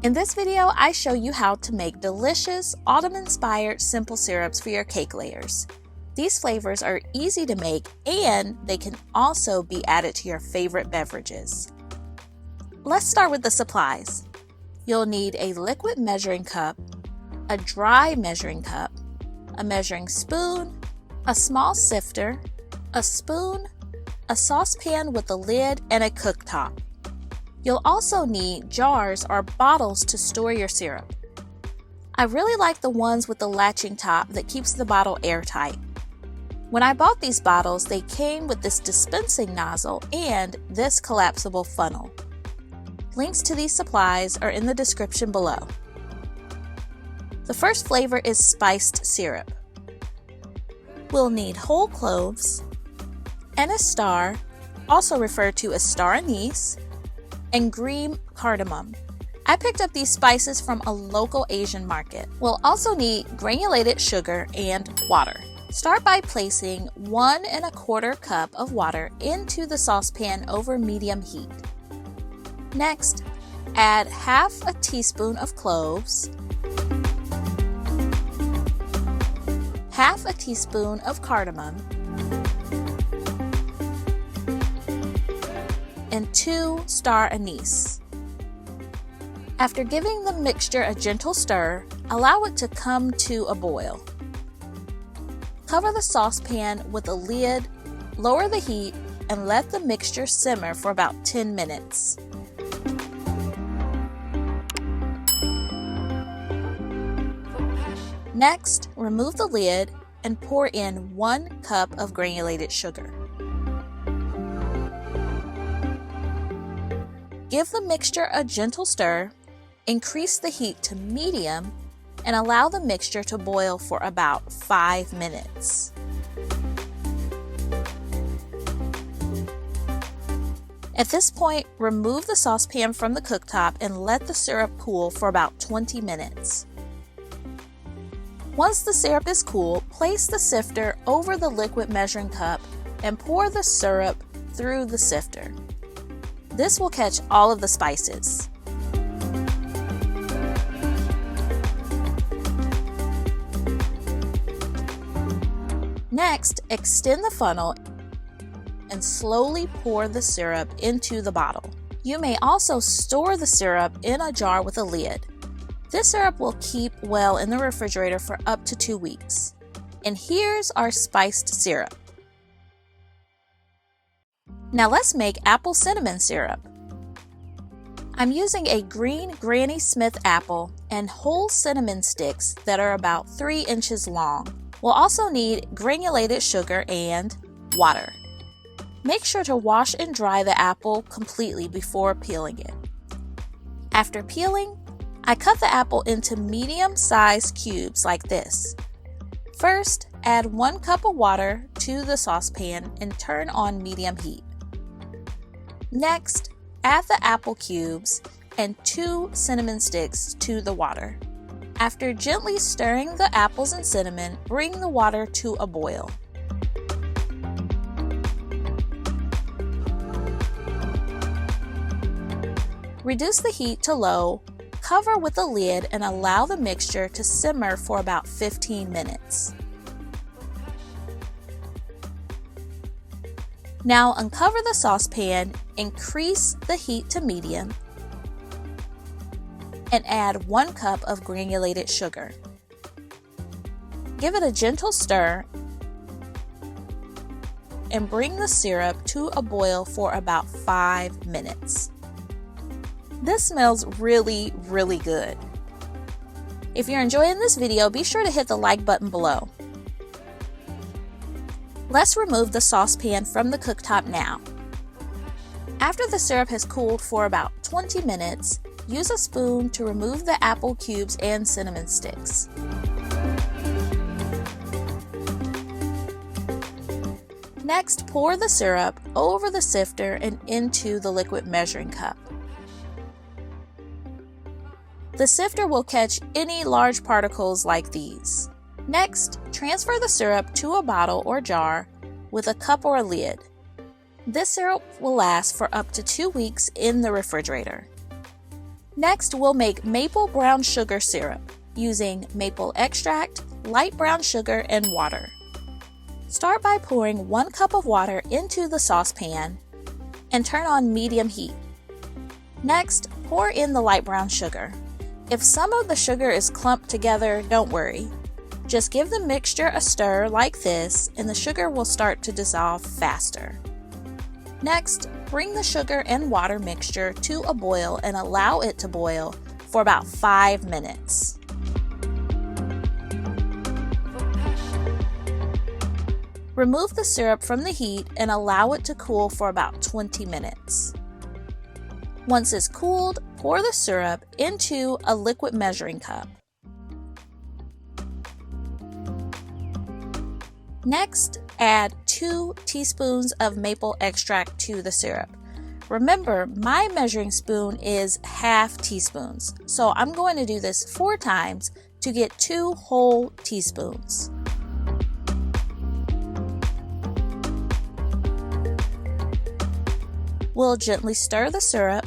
In this video, I show you how to make delicious, autumn-inspired simple syrups for your cake layers. These flavors are easy to make and they can also be added to your favorite beverages. Let's start with the supplies. You'll need a liquid measuring cup, a dry measuring cup, a measuring spoon, a small sifter, a spoon, a saucepan with a lid, and a cooktop. You'll also need jars or bottles to store your syrup. I really like the ones with the latching top that keeps the bottle airtight. When I bought these bottles, they came with this dispensing nozzle and this collapsible funnel. Links to these supplies are in the description below. The first flavor is spiced syrup. We'll need whole cloves, Anistar, also referred to as star anise, and green cardamom. I picked up these spices from a local Asian market. We'll also need granulated sugar and water. Start by placing 1 1/4 cup of water into the saucepan over medium heat. Next, add half a teaspoon of cloves, half a teaspoon of cardamom, and 2 star anise. After giving the mixture a gentle stir, allow it to come to a boil. Cover the saucepan with a lid, lower the heat, and let the mixture simmer for about 10 minutes. Next, remove the lid and pour in 1 cup of granulated sugar. Give the mixture a gentle stir, increase the heat to medium, and allow the mixture to boil for about 5 minutes. At this point, remove the saucepan from the cooktop and let the syrup cool for about 20 minutes. Once the syrup is cool, place the sifter over the liquid measuring cup and pour the syrup through the sifter. This will catch all of the spices. Next, extend the funnel and slowly pour the syrup into the bottle. You may also store the syrup in a jar with a lid. This syrup will keep well in the refrigerator for up to 2 weeks. And here's our spiced syrup. Now let's make apple cinnamon syrup. I'm using a green Granny Smith apple and whole cinnamon sticks that are about 3 inches long. We'll also need granulated sugar and water. Make sure to wash and dry the apple completely before peeling it. After peeling, I cut the apple into medium-sized cubes like this. First, add 1 cup of water to the saucepan and turn on medium heat. Next, add the apple cubes and 2 cinnamon sticks to the water. After gently stirring the apples and cinnamon, bring the water to a boil. Reduce the heat to low, cover with a lid, and allow the mixture to simmer for about 15 minutes. Now uncover the saucepan, increase the heat to medium, and add 1 cup of granulated sugar. Give it a gentle stir and bring the syrup to a boil for about 5 minutes. This smells really, really good. If you're enjoying this video, be sure to hit the like button below. Let's remove the saucepan from the cooktop now. After the syrup has cooled for about 20 minutes, use a spoon to remove the apple cubes and cinnamon sticks. Next, pour the syrup over the sifter and into the liquid measuring cup. The sifter will catch any large particles like these. Next, transfer the syrup to a bottle or jar with a cup or a lid. This syrup will last for up to 2 weeks in the refrigerator. Next, we'll make maple brown sugar syrup using maple extract, light brown sugar, and water. Start by pouring 1 cup of water into the saucepan and turn on medium heat. Next, pour in the light brown sugar. If some of the sugar is clumped together, don't worry. Just give the mixture a stir like this and the sugar will start to dissolve faster. Next, bring the sugar and water mixture to a boil and allow it to boil for about 5 minutes. Remove the syrup from the heat and allow it to cool for about 20 minutes. Once it's cooled, pour the syrup into a liquid measuring cup. Next, add 2 teaspoons of maple extract to the syrup. Remember, my measuring spoon is half teaspoons, so I'm going to do this 4 times to get 2 whole teaspoons. We'll gently stir the syrup,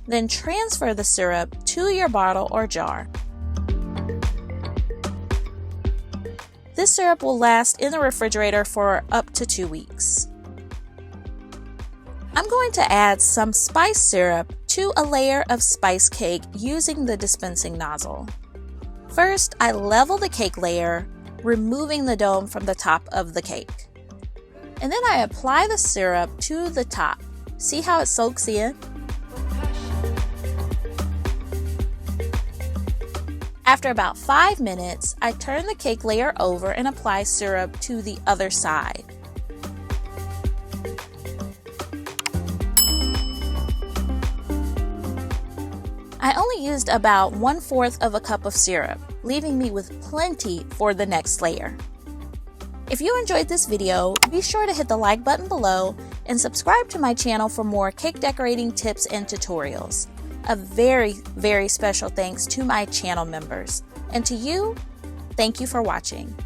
then transfer the syrup to your bottle or jar. This syrup will last in the refrigerator for up to 2 weeks. I'm going to add some spice syrup to a layer of spice cake using the dispensing nozzle. First, I level the cake layer, removing the dome from the top of the cake. And then I apply the syrup to the top. See how it soaks in? After about 5 minutes, I turn the cake layer over and apply syrup to the other side. I only used about 1/4 of a cup of syrup, leaving me with plenty for the next layer. If you enjoyed this video, be sure to hit the like button below and subscribe to my channel for more cake decorating tips and tutorials. A very, very special thanks to my channel members. And to you, thank you for watching.